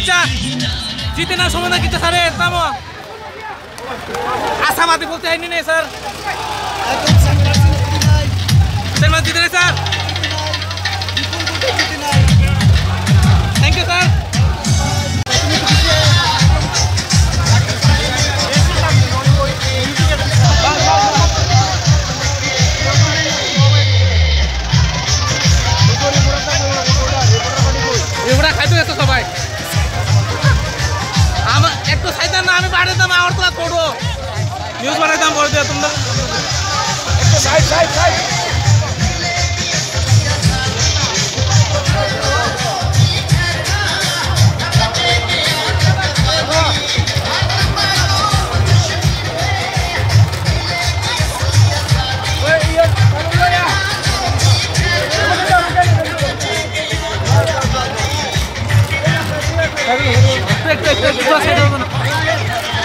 kita জিতে না সময় না kita sare tamo আশাবাদী বলতে হয়নি নে স্যার সেলমান জিতে নাই স্যার থ্যাংক ইউ স্যার এগুলা খাইতে গেছো সবাই আমার একটু সাইডার না আমি বাড়িতে দাম আমার তোলা করবো নিউজ বাড়াই দাম বলে দিও তোমরা একটু side side side Tek tek tek.